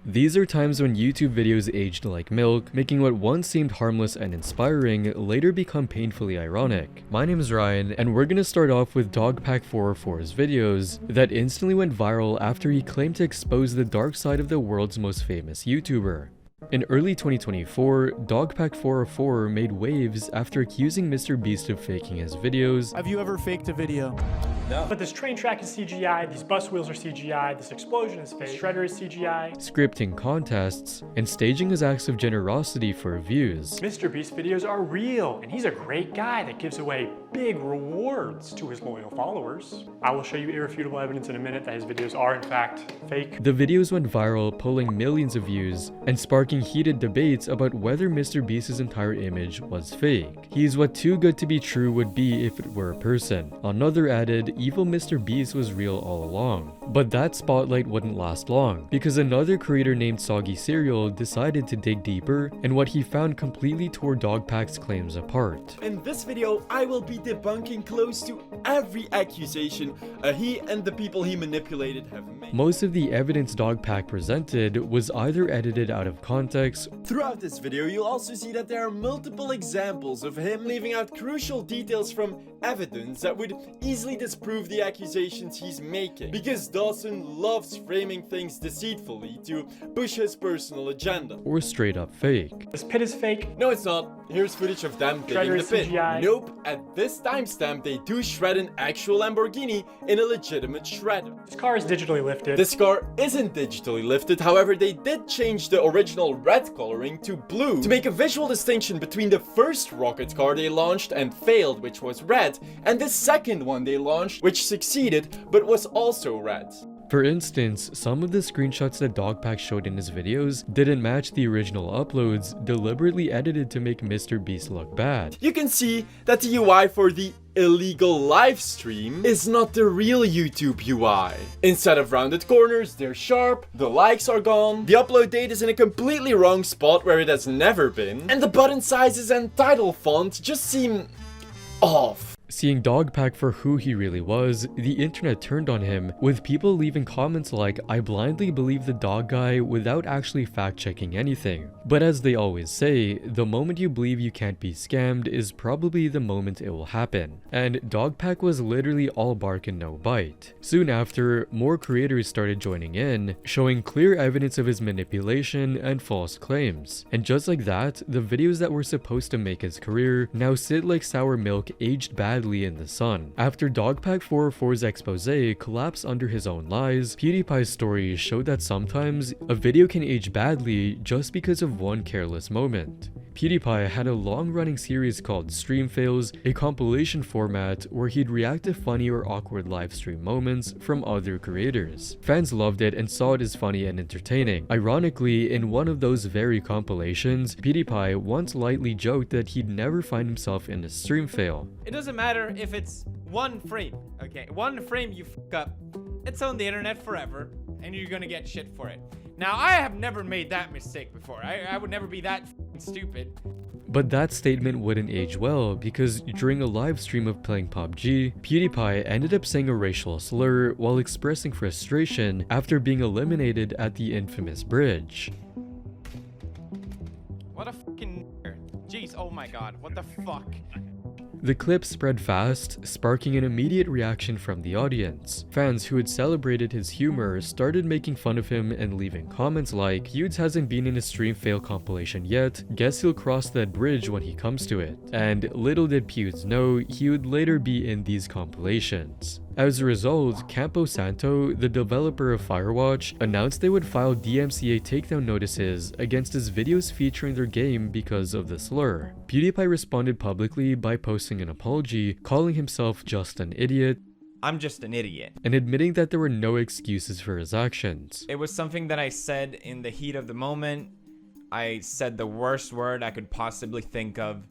These are times when YouTube videos aged like milk, making what once seemed harmless and inspiring later become painfully ironic. My name is Ryan, and we're gonna start off with Dogpack404's videos that instantly went viral after he claimed to expose the dark side of the world's most famous YouTuber. In early 2024, Dogpack404 made waves after accusing MrBeast of faking his videos. Have you ever faked a video? No. But this train track is CGI, these bus wheels are CGI, this explosion is fake, Shredder is CGI. Scripting contests, and staging his acts of generosity for views. MrBeast videos are real, and he's a great guy that gives away big rewards to his loyal followers. I will show you irrefutable evidence in a minute that his videos are in fact fake. The videos went viral, pulling millions of views, and sparking heated debates about whether MrBeast's entire image was fake. He's what too good to be true would be if it were a person. Another added, evil MrBeast was real all along. But that spotlight wouldn't last long, because another creator named Soggy Cereal decided to dig deeper, and what he found completely tore Dogpack's claims apart. In this video, I will be debunking close to every accusation he and the people he manipulated have made. Most of the evidence Dogpack presented was either edited out of context. Throughout this video, you'll also see that there are multiple examples of him leaving out crucial details from evidence that would easily disprove the accusations he's making, because Dawson loves framing things deceitfully to push his personal agenda. Or straight up fake. This pit is fake. No, it's not. Here's footage of them digging Shredder the is pit. CGI. Nope, at this timestamp they do shred an actual Lamborghini in a legitimate shredder. This car is digitally lifted. This car isn't digitally lifted, however they did change the original red coloring to blue to make a visual distinction between the first rocket car they launched and failed, which was red, and the second one they launched, which succeeded but was also red. For instance, some of the screenshots that Dogpack showed in his videos didn't match the original uploads, deliberately edited to make MrBeast look bad. You can see that the UI for the illegal live stream is not the real YouTube UI. Instead of rounded corners, they're sharp, the likes are gone, the upload date is in a completely wrong spot where it has never been, and the button sizes and title font just seem off. Seeing Dogpack for who he really was, the internet turned on him, with people leaving comments like, "I blindly believe the dog guy," without actually fact-checking anything. But as they always say, the moment you believe you can't be scammed is probably the moment it will happen. And Dogpack was literally all bark and no bite. Soon after, more creators started joining in, showing clear evidence of his manipulation and false claims. And just like that, the videos that were supposed to make his career now sit like sour milk aged badly in the sun. After Dogpack404's expose collapsed under his own lies, PewDiePie's story showed that sometimes a video can age badly just because of one careless moment. PewDiePie had a long-running series called Stream Fails, a compilation format where he'd react to funny or awkward livestream moments from other creators. Fans loved it and saw it as funny and entertaining. Ironically, in one of those very compilations, PewDiePie once lightly joked that he'd never find himself in a stream fail. It doesn't matter if it's one frame, okay? One frame you fuck up, it's on the internet forever, and you're gonna get shit for it. Now, I have never made that mistake before. I would never be that stupid. But that statement wouldn't age well, because during a live stream of playing PUBG, PewDiePie ended up saying a racial slur while expressing frustration after being eliminated at the infamous bridge. What a fucking nerd. Jeez, oh my god, what the fuck? The clip spread fast, sparking an immediate reaction from the audience. Fans who had celebrated his humor started making fun of him and leaving comments like, "Pewds hasn't been in a stream fail compilation yet, guess he'll cross that bridge when he comes to it." And little did Pewds know, he would later be in these compilations. As a result, Campo Santo, the developer of Firewatch, announced they would file DMCA takedown notices against his videos featuring their game because of the slur. PewDiePie responded publicly by posting an apology, calling himself just an idiot, I'm just an idiot. and admitting that there were no excuses for his actions. It was something that I said in the heat of the moment. I said the worst word I could possibly think of,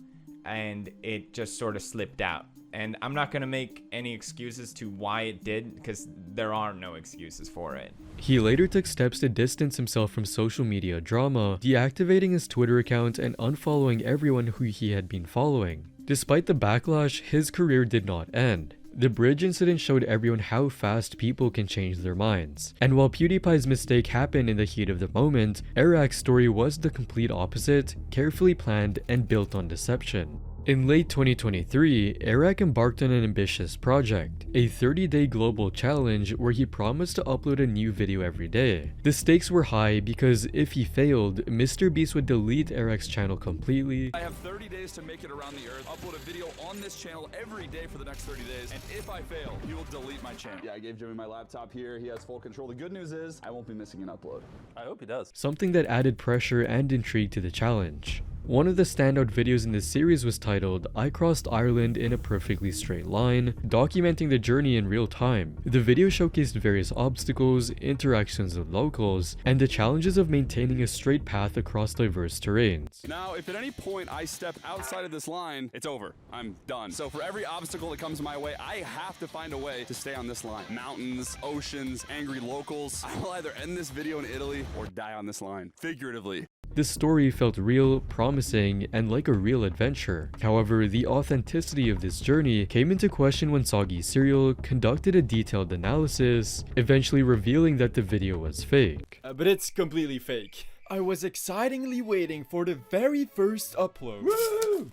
and it just sort of slipped out. And I'm not going to make any excuses to why it did, because there are no excuses for it. He later took steps to distance himself from social media drama, deactivating his Twitter account and unfollowing everyone who he had been following. Despite the backlash, his career did not end. The bridge incident showed everyone how fast people can change their minds. And while PewDiePie's mistake happened in the heat of the moment, Airrack's story was the complete opposite, carefully planned and built on deception. In late 2023, Airrack embarked on an ambitious project, a 30-day global challenge where he promised to upload a new video every day. The stakes were high because if he failed, Mr. Beast would delete Airrack's channel completely. I have 30 days to make it around the earth, upload a video on this channel every day for the next 30 days, and if I fail, he will delete my channel. Yeah, I gave Jimmy my laptop here. He has full control. The good news is I won't be missing an upload. I hope he does. Something that added pressure and intrigue to the challenge. One of the standout videos in this series was titled, "I Crossed Ireland in a Perfectly Straight Line," documenting the journey in real time. The video showcased various obstacles, interactions with locals, and the challenges of maintaining a straight path across diverse terrains. Now, if at any point I step outside of this line, it's over. I'm done. So for every obstacle that comes my way, I have to find a way to stay on this line. Mountains, oceans, angry locals. I will either end this video in Italy or die on this line, figuratively. This story felt real, promising, and like a real adventure. However, the authenticity of this journey came into question when Soggy Cereal conducted a detailed analysis, eventually revealing that the video was fake. But it's completely fake. I was excitingly waiting for the very first upload. Woo!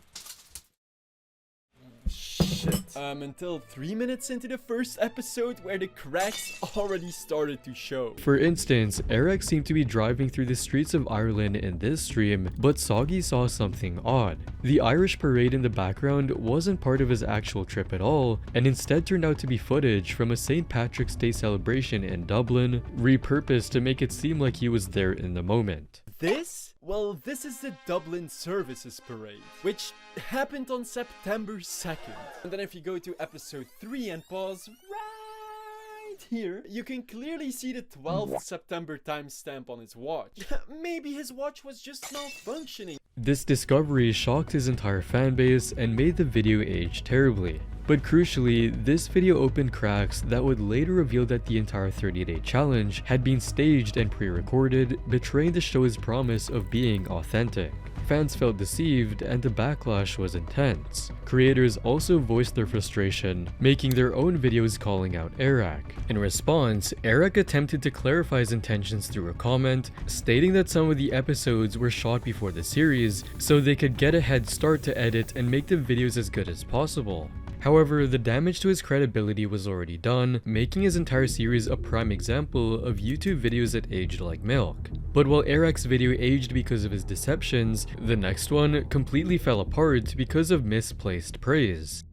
Shit. Until 3 minutes into the first episode where the cracks already started to show. For instance, Airrack seemed to be driving through the streets of Ireland in this stream, but Soggy saw something odd. The Irish parade in the background wasn't part of his actual trip at all, and instead turned out to be footage from a St. Patrick's Day celebration in Dublin, repurposed to make it seem like he was there in the moment. This? Well, this is the Dublin Services Parade, which happened on September 2nd. And then if you go to episode 3 and pause right here, you can clearly see the 12th September timestamp on his watch. Maybe his watch was just malfunctioning. This discovery shocked his entire fanbase and made the video age terribly. But crucially, this video opened cracks that would later reveal that the entire 30-day challenge had been staged and pre-recorded, betraying the show's promise of being authentic. Fans felt deceived and the backlash was intense. Creators also voiced their frustration, making their own videos calling out Airrack. In response, Airrack attempted to clarify his intentions through a comment, stating that some of the episodes were shot before the series, so they could get a head start to edit and make the videos as good as possible. However, the damage to his credibility was already done, making his entire series a prime example of YouTube videos that aged like milk. But while Airrack's video aged because of his deceptions, the next one completely fell apart because of misplaced praise.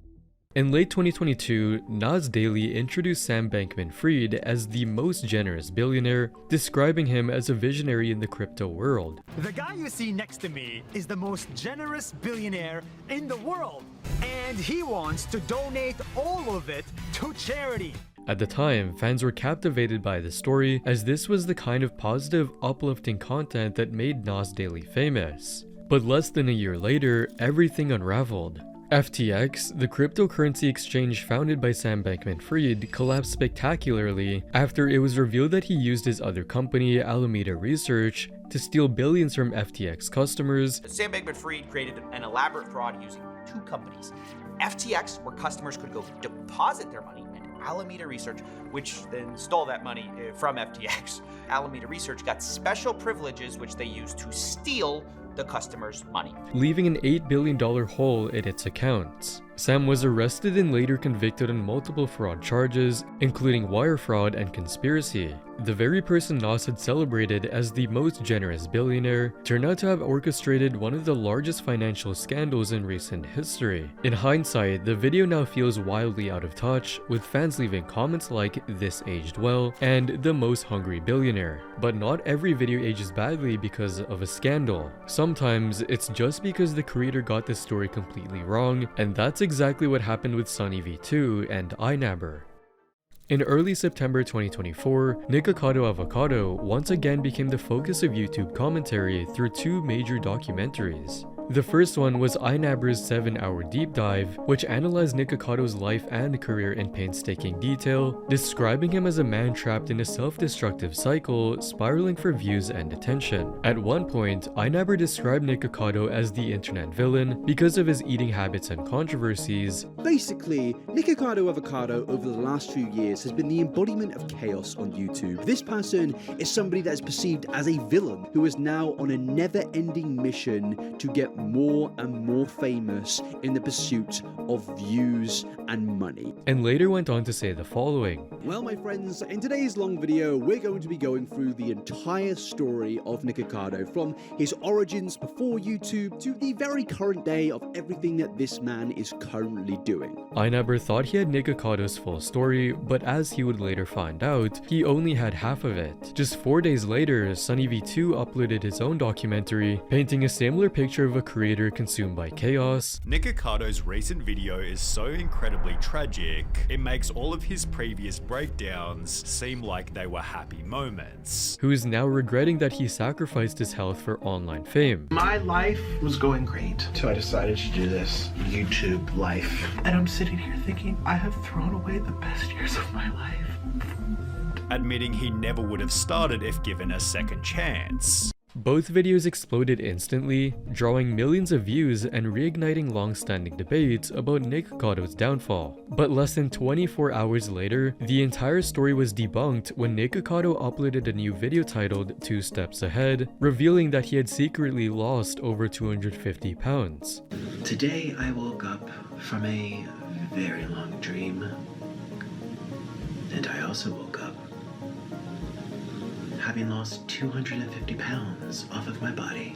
In late 2022, Nas Daily introduced Sam Bankman-Fried as the most generous billionaire, describing him as a visionary in the crypto world. The guy you see next to me is the most generous billionaire in the world, and he wants to donate all of it to charity. At the time, fans were captivated by the story, as this was the kind of positive, uplifting content that made Nas Daily famous. But less than a year later, everything unraveled. FTX, the cryptocurrency exchange founded by Sam Bankman-Fried, collapsed spectacularly after it was revealed that he used his other company, Alameda Research, to steal billions from FTX customers. Sam Bankman-Fried created an elaborate fraud using two companies. FTX, where customers could go deposit their money, and Alameda Research, which then stole that money from FTX. Alameda Research got special privileges which they used to steal the customer's money, leaving an $8 billion hole in its accounts. Sam was arrested and later convicted on multiple fraud charges, including wire fraud and conspiracy. The very person Nas had celebrated as the most generous billionaire turned out to have orchestrated one of the largest financial scandals in recent history. In hindsight, the video now feels wildly out of touch, with fans leaving comments like "this aged well" and "the most hungry billionaire." But not every video ages badly because of a scandal. Sometimes it's just because the creator got the story completely wrong, and that's exactly what happened with Sunny V2 and iNabber. In early September 2024, Nikocado Avocado once again became the focus of YouTube commentary through two major documentaries. The first one was iNabber's 7-hour deep dive, which analyzed Nikocado's life and career in painstaking detail, describing him as a man trapped in a self-destructive cycle, spiraling for views and attention. At one point, iNabber described Nikocado as the internet villain because of his eating habits and controversies. Basically, Nikocado Avocado over the last few years has been the embodiment of chaos on YouTube. This person is somebody that is perceived as a villain who is now on a never-ending mission to get more and more famous in the pursuit of views and money. And later went on to say the following. Well, my friends, in today's long video, we're going to be going through the entire story of Nikocado, from his origins before YouTube to the very current day of everything that this man is currently doing. iNabber thought he had Nikocado's full story, but as he would later find out, he only had half of it. Just 4 days later, SunnyV2 uploaded his own documentary, painting a similar picture of a creator consumed by chaos. Nikocado's recent video is so incredibly tragic, it makes all of his previous breakdowns seem like they were happy moments. Who is now regretting that he sacrificed his health for online fame. My life was going great, so I decided to do this YouTube life. And I'm sitting here thinking, I have thrown away the best years of my life. Admitting he never would have started if given a second chance. Both videos exploded instantly, drawing millions of views and reigniting long-standing debates about Nikocado's downfall. But less than 24 hours later, the entire story was debunked when Nikocado uploaded a new video titled 2 Steps Ahead, revealing that he had secretly lost over 250 pounds. Today I woke up from a very long dream, and I also woke up having lost 250 pounds off of my body.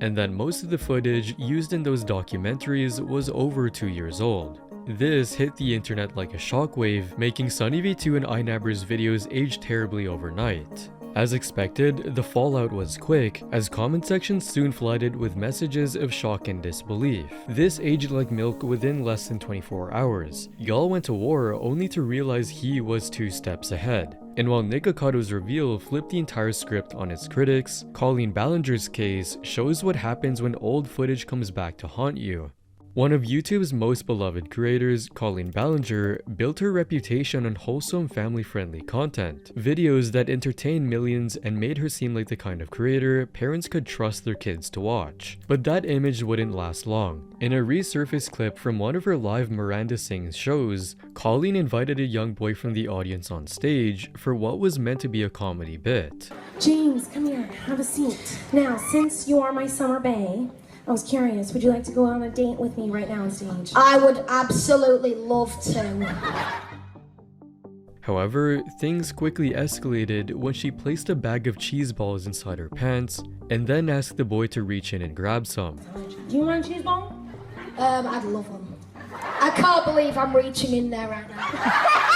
And that most of the footage used in those documentaries was over 2 years old. This hit the internet like a shockwave, making SunnyV2 and iNabber's videos age terribly overnight. As expected, the fallout was quick, as comment sections soon flooded with messages of shock and disbelief. This aged like milk within less than 24 hours. Y'all went to war only to realize he was 2 steps ahead. And while Nikocado's reveal flipped the entire script on its critics, Colleen Ballinger's case shows what happens when old footage comes back to haunt you. One of YouTube's most beloved creators, Colleen Ballinger, built her reputation on wholesome, family-friendly content, videos that entertained millions and made her seem like the kind of creator parents could trust their kids to watch. But that image wouldn't last long. In a resurfaced clip from one of her live Miranda Sings shows, Colleen invited a young boy from the audience on stage for what was meant to be a comedy bit. James, come here, have a seat. Now, since you are my summer bae, I was curious, would you like to go on a date with me right now on stage? I would absolutely love to. However, things quickly escalated when she placed a bag of cheese balls inside her pants and then asked the boy to reach in and grab some. Do you want a cheese ball? I'd love them. I can't believe I'm reaching in there right now.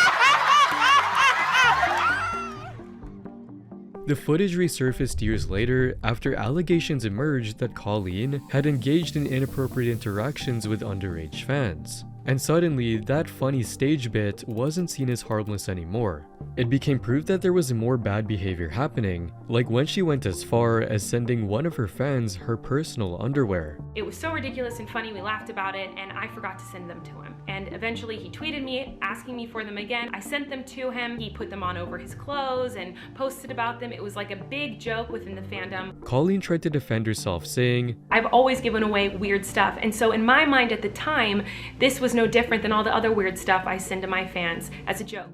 The footage resurfaced years later after allegations emerged that Colleen had engaged in inappropriate interactions with underage fans. And suddenly, that funny stage bit wasn't seen as harmless anymore. It became proof that there was more bad behavior happening, like when she went as far as sending one of her fans her personal underwear. It was so ridiculous and funny, we laughed about it, and I forgot to send them to him. And eventually he tweeted me, asking me for them again. I sent them to him, he put them on over his clothes and posted about them. It was like a big joke within the fandom. Colleen tried to defend herself, saying, I've always given away weird stuff, and so in my mind at the time, this was no different than all the other weird stuff I send to my fans as a joke.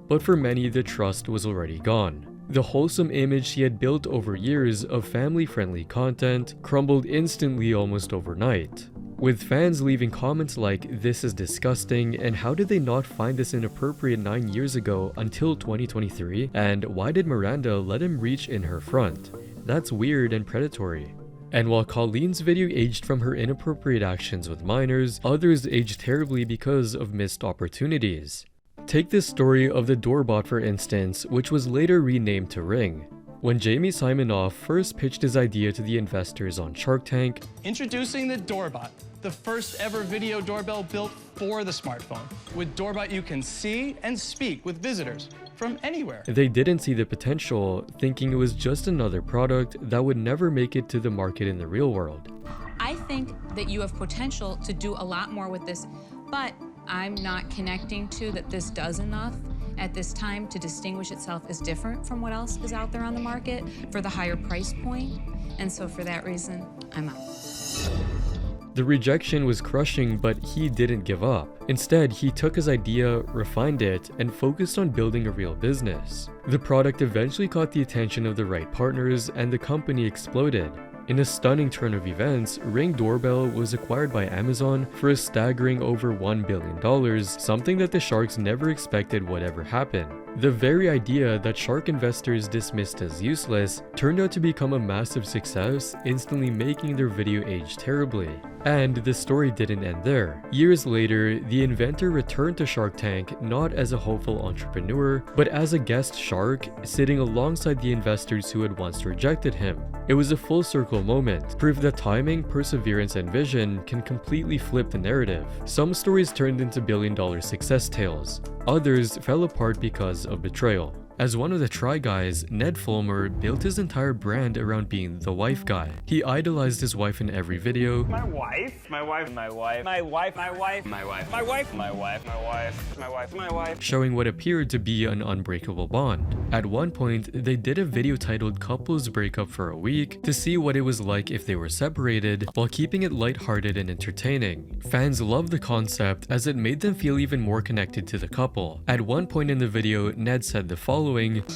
But for many, the trust was already gone. The wholesome image she had built over years of family-friendly content crumbled instantly almost overnight. With fans leaving comments like, "This is disgusting," and "How did they not find this inappropriate 9 years ago until 2023?" and "Why did Miranda let him reach in her front? That's weird and predatory." And while Colleen's video aged from her inappropriate actions with minors, others aged terribly because of missed opportunities. Take this story of the Doorbot for instance, which was later renamed to Ring. When Jamie Simonoff first pitched his idea to the investors on Shark Tank, introducing the Doorbot, the first ever video doorbell built for the smartphone. With Doorbot, you can see and speak with visitors from anywhere. They didn't see the potential, thinking it was just another product that would never make it to the market in the real world. I I think that you have potential to do a lot more with this, but I'm not connecting to that this does enough at this time to distinguish itself as different from what else is out there on the market for the higher price point. And so for that reason, I'm out. The rejection was crushing, but he didn't give up. Instead, he took his idea, refined it, and focused on building a real business. The product eventually caught the attention of the right partners, and the company exploded. In a stunning turn of events, Ring Doorbell was acquired by Amazon for a staggering over $1 billion, something that the sharks never expected would ever happen. The very idea that shark investors dismissed as useless turned out to become a massive success, instantly making their video age terribly. And the story didn't end there. Years later, the inventor returned to Shark Tank not as a hopeful entrepreneur, but as a guest shark, sitting alongside the investors who had once rejected him. It was a full circle moment, proof that timing, perseverance, and vision can completely flip the narrative. Some stories turned into billion-dollar success tales. Others fell apart because of betrayal. As one of the Try Guys, Ned Fulmer built his entire brand around being the wife guy. He idolized his wife in every video. My wife, my wife, my wife, my wife, my wife, my wife, my wife, my wife, my wife, my wife, my wife. Showing what appeared to be an unbreakable bond. At one point, they did a video titled Couples Break Up for a Week to see what it was like if they were separated, while keeping it lighthearted and entertaining. Fans loved the concept as it made them feel even more connected to the couple. At one point in the video, Ned said the following: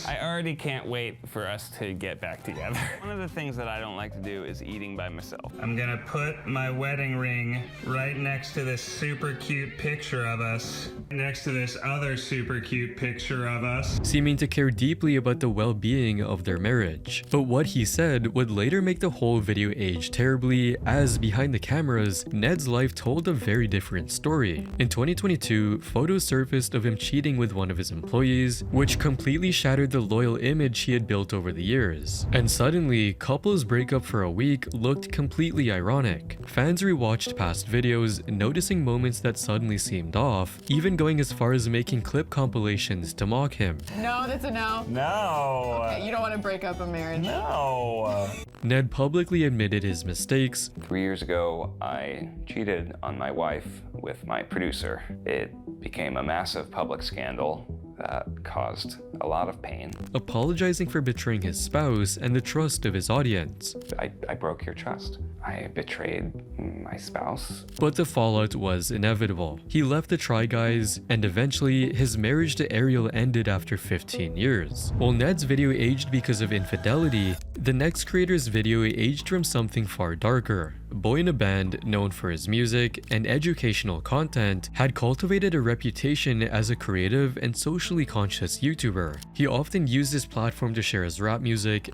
I already can't wait for us to get back together. One of the things that I don't like to do is eating by myself. I'm gonna put my wedding ring right next to this super cute picture of us, next to this other super cute picture of us. Seeming to care deeply about the well-being of their marriage. But what he said would later make the whole video age terribly, as behind the cameras, Ned's life told a very different story. In 2022, photos surfaced of him cheating with one of his employees, which completely shattered the loyal image he had built over the years. And suddenly, Couples Break Up for a Week looked completely ironic. Fans rewatched past videos, noticing moments that suddenly seemed off, even going as far as making clip compilations to mock him. No, that's a no. No. Okay, you don't want to break up a marriage. No. Ned publicly admitted his mistakes. 3 years ago, I cheated on my wife with my producer. It became a massive public scandal that caused a lot of pain. Apologizing for betraying his spouse and the trust of his audience. I broke your trust. I betrayed my spouse. But the fallout was inevitable. He left the Try Guys, and eventually his marriage to Ariel ended after 15 years. While Ned's video aged because of infidelity, the next creator's video aged from something far darker. Boy in a Band, known for his music and educational content, had cultivated a reputation as a creative and socially conscious YouTuber. He often used his platform to share his rap music.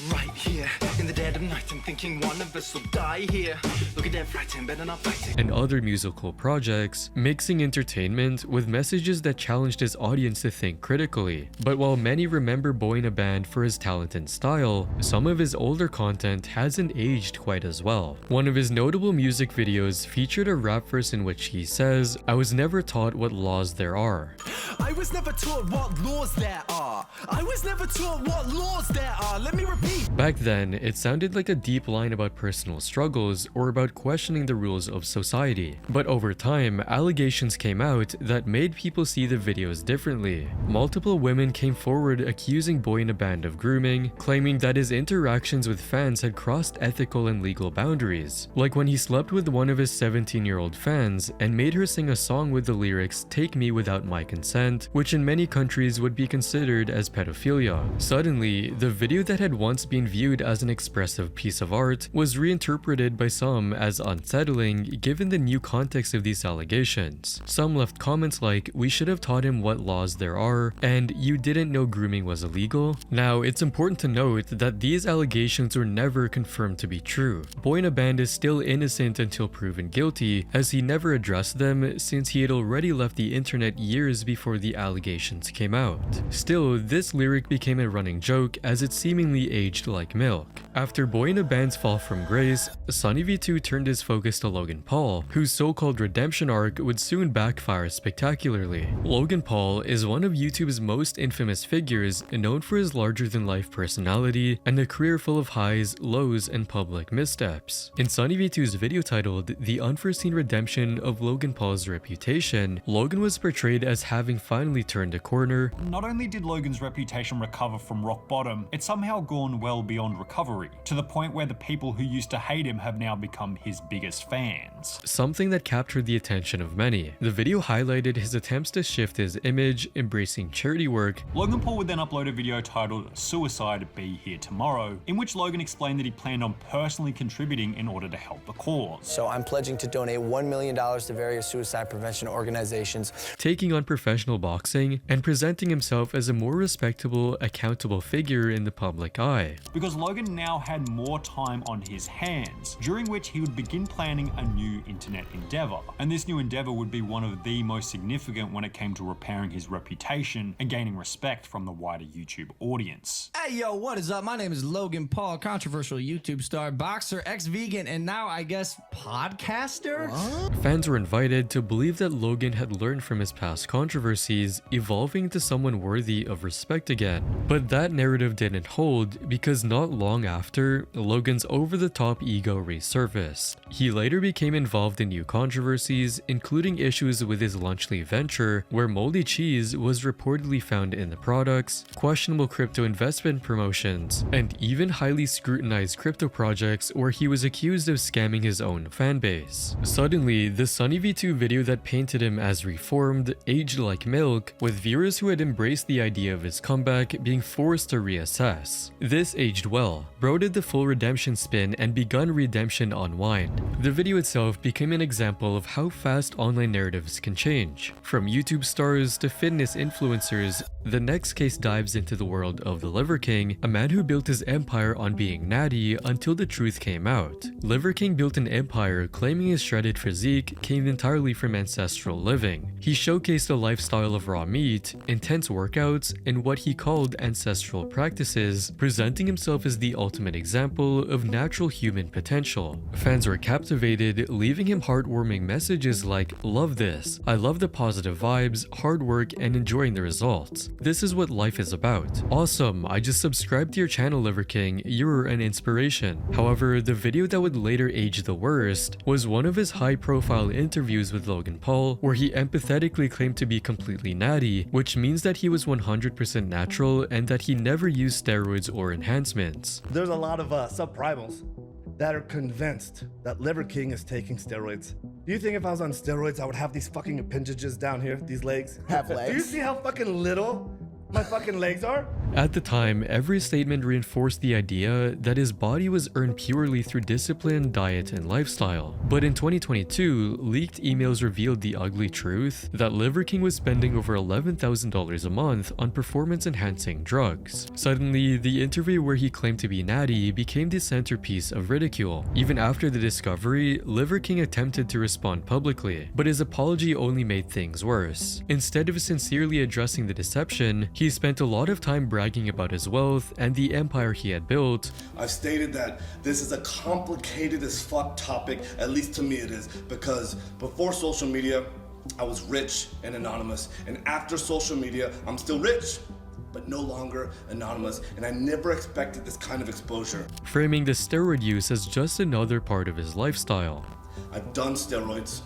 Right here, in the dead of night, I'm thinking one of us will die here. Look at that frightened, better not fight it. And other musical projects, mixing entertainment with messages that challenged his audience to think critically. But while many remember Boy in a Band for his talent and style, some of his older content hasn't aged quite as well. One of his notable music videos featured a rap verse in which he says, "I was never taught what laws there are." I was never taught what laws there are. I was never taught what laws there are. Let me repeat. Back then, it sounded like a deep line about personal struggles or about questioning the rules of society. But over time, allegations came out that made people see the videos differently. Multiple women came forward accusing Boy in a Band of grooming, claiming that his interactions with fans had crossed ethical and legal boundaries. Like when he slept with one of his 17-year-old fans and made her sing a song with the lyrics "Take Me Without My Consent," which in many countries would be considered as pedophilia. Suddenly, the video that had once been viewed as an expressive piece of art was reinterpreted by some as unsettling given the new context of these allegations. Some left comments like, "We should have taught him what laws there are," and "You didn't know grooming was illegal." Now, it's important to note that these allegations were never confirmed to be true. Boy in a Band is still innocent until proven guilty, as he never addressed them since he had already left the internet years before the allegations came out. Still, this lyric became a running joke as it seemingly aged like milk. After Boy in a Band's fall from grace, Sunny V2 turned his focus to Logan Paul, whose so-called redemption arc would soon backfire spectacularly. Logan Paul is one of YouTube's most infamous figures, known for his larger-than-life personality and a career full of highs, lows, and public missteps. In Sunny V2's video titled The Unforeseen Redemption of Logan Paul's Reputation, Logan was portrayed as having finally turned a corner. Not only did Logan's reputation recover from rock bottom, it's somehow gone well beyond recovery, to the point where the people who used to hate him have now become his biggest fans. Something that captured the attention of many. The video highlighted his attempts to shift his image, embracing charity work. Logan Paul would then upload a video titled Suicide Be Here Tomorrow, in which Logan explained that he planned on personally contributing in order to help the cause. So I'm pledging to donate $1 million to various suicide prevention organizations. Taking on professional boxing and presenting himself as a more respectable, accountable figure in the public eye. Because Logan now had more time on his hands, during which he would begin planning a new internet endeavor. And this new endeavor would be one of the most significant when it came to repairing his reputation and gaining respect from the wider YouTube audience. Hey yo, what is up? My name is Logan Paul, controversial YouTube star, boxer, ex-vegan, and now I guess podcaster? What? Fans were invited to believe that Logan had learned from his past controversies, evolving into someone worthy of respect again. But that narrative didn't hold because not long after, Logan's over-the-top ego resurfaced. He later became involved in new controversies, including issues with his Lunchly venture, where moldy cheese was reportedly found in the products, questionable crypto investment promotions, and even highly scrutinized crypto projects where he was accused of scamming his own fanbase. Suddenly, the Sunny V2 video that painted him as reformed aged like milk, with viewers who had embraced the idea of his comeback being forced to reassess. This aged well. Bro did the full redemption spin and begun redemption unwind. The video itself became an example of how fast online narratives can change. From YouTube stars to fitness influencers, the next case dives into the world of the Liver King, a man who built his empire on being natty until the truth came out. Liver King built an empire claiming his shredded physique came entirely from ancestral living. He showcased a lifestyle of raw meat, intense workouts, and what he called ancestral practices, presenting himself as the ultimate example of natural human potential. Fans were captivated, leaving him heartwarming messages like, "Love this. I love the positive vibes, hard work, and enjoying the results. This is what life is about. Awesome, I just subscribed to your channel, Liver King. You're an inspiration." However, the video that would later age the worst was one of his high-profile interviews with Logan Paul, where he empathetically claimed to be completely natty, which means that he was 100% natural and that he never used steroids or enhancements. There's a lot of subprimals that are convinced that Liver King is taking steroids. Do you think if I was on steroids, I would have these fucking appendages down here, these legs? Have legs? Do you see how fucking little my fucking legs are? At the time, every statement reinforced the idea that his body was earned purely through discipline, diet, and lifestyle. But in 2022, leaked emails revealed the ugly truth that Liver King was spending over $11,000 a month on performance-enhancing drugs. Suddenly, the interview where he claimed to be natty became the centerpiece of ridicule. Even after the discovery, Liver King attempted to respond publicly, but his apology only made things worse. Instead of sincerely addressing the deception, he spent a lot of time bragging about his wealth and the empire he had built. I've stated that this is a complicated as fuck topic, at least to me it is, because before social media, I was rich and anonymous, and after social media, I'm still rich, but no longer anonymous, and I never expected this kind of exposure. Framing the steroid use as just another part of his lifestyle. I've done steroids,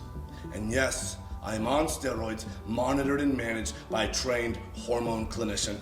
and yes, I am on steroids, monitored and managed by a trained hormone clinician.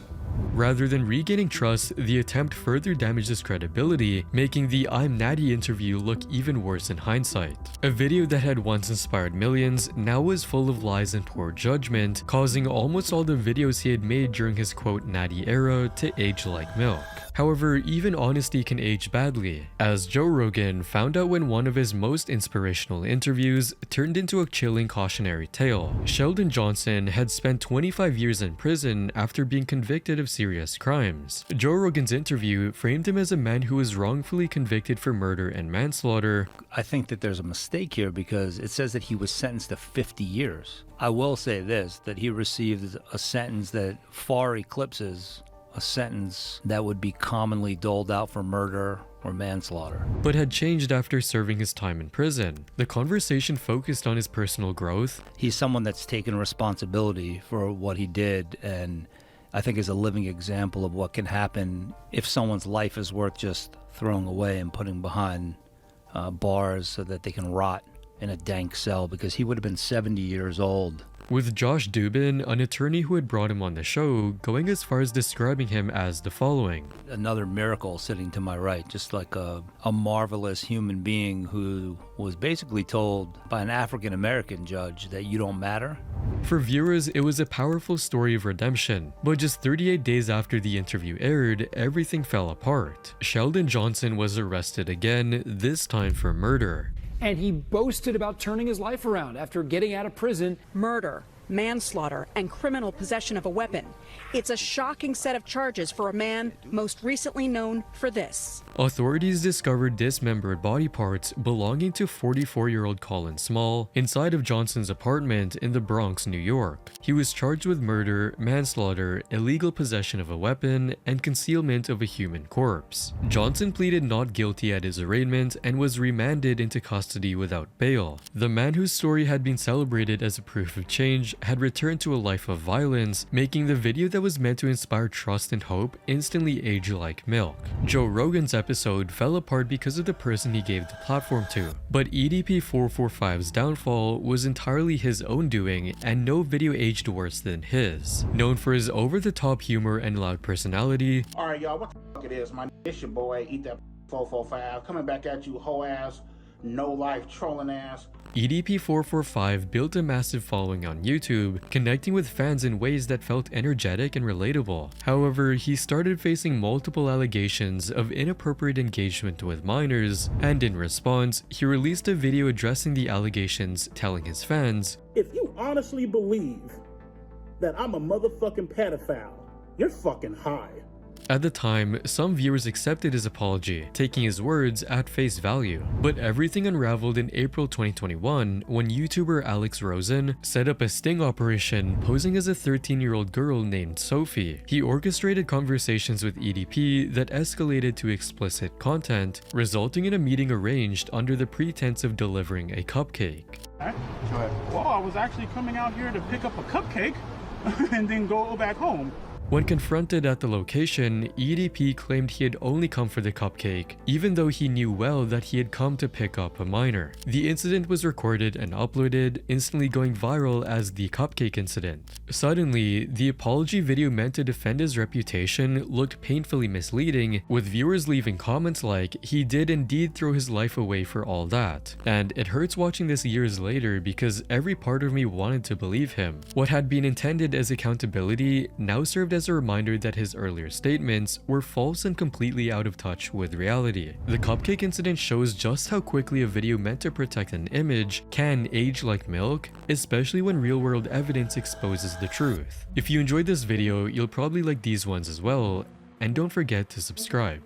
Rather than regaining trust, the attempt further damaged his credibility, making the I'm Natty interview look even worse in hindsight. A video that had once inspired millions now was full of lies and poor judgment, causing almost all the videos he had made during his quote natty era to age like milk. However, even honesty can age badly, as Joe Rogan found out when one of his most inspirational interviews turned into a chilling cautionary tale. Sheldon Johnson had spent 25 years in prison after being convicted of serious crimes. Joe Rogan's interview framed him as a man who was wrongfully convicted for murder and manslaughter. I think that there's a mistake here because it says that he was sentenced to 50 years. I will say this, that he received a sentence that far eclipses a sentence that would be commonly doled out for murder or manslaughter. But had changed after serving his time in prison. The conversation focused on his personal growth. He's someone that's taken responsibility for what he did, and I think is a living example of what can happen if someone's life is worth just throwing away and putting behind bars so that they can rot in a dank cell, because he would have been 70 years old. With Josh Dubin, an attorney who had brought him on the show, going as far as describing him as the following. Another miracle sitting to my right, just like a marvelous human being who was basically told by an African-American judge that you don't matter. For viewers, it was a powerful story of redemption, but just 38 days after the interview aired, everything fell apart. Sheldon Johnson was arrested again, this time for murder. And he boasted about turning his life around after getting out of prison. Murder, manslaughter, and criminal possession of a weapon. It's a shocking set of charges for a man most recently known for this. Authorities discovered dismembered body parts belonging to 44-year-old Colin Small inside of Johnson's apartment in the Bronx, New York. He was charged with murder, manslaughter, illegal possession of a weapon, and concealment of a human corpse. Johnson pleaded not guilty at his arraignment and was remanded into custody without bail. The man whose story had been celebrated as a proof of change had returned to a life of violence, making the video that was meant to inspire trust and hope instantly age like milk. Joe Rogan's episode fell apart because of the person he gave the platform to, but EDP445's downfall was entirely his own doing, and no video aged worse than his. Known for his over-the-top humor and loud personality, Alright y'all, what the fuck it is, man? It's your boy, Eat That 445, coming back at you, hoe ass, no life trolling ass. EDP445 built a massive following on YouTube, connecting with fans in ways that felt energetic and relatable. However, he started facing multiple allegations of inappropriate engagement with minors, and in response, he released a video addressing the allegations, telling his fans, "If you honestly believe that I'm a motherfucking pedophile, you're fucking high." At the time, some viewers accepted his apology, taking his words at face value. But everything unraveled in April 2021 when YouTuber Alex Rosen set up a sting operation posing as a 13-year-old girl named Sophie. He orchestrated conversations with EDP that escalated to explicit content, resulting in a meeting arranged under the pretense of delivering a cupcake. Well, I was actually coming out here to pick up a cupcake and then go back home. When confronted at the location, EDP claimed he had only come for the cupcake, even though he knew well that he had come to pick up a minor. The incident was recorded and uploaded, instantly going viral as the cupcake incident. Suddenly, the apology video meant to defend his reputation looked painfully misleading, with viewers leaving comments like, "He did indeed throw his life away for all that." And it hurts watching this years later because every part of me wanted to believe him. What had been intended as accountability now served as a reminder that his earlier statements were false and completely out of touch with reality. The cupcake incident shows just how quickly a video meant to protect an image can age like milk, especially when real-world evidence exposes the truth. If you enjoyed this video, you'll probably like these ones as well, and don't forget to subscribe.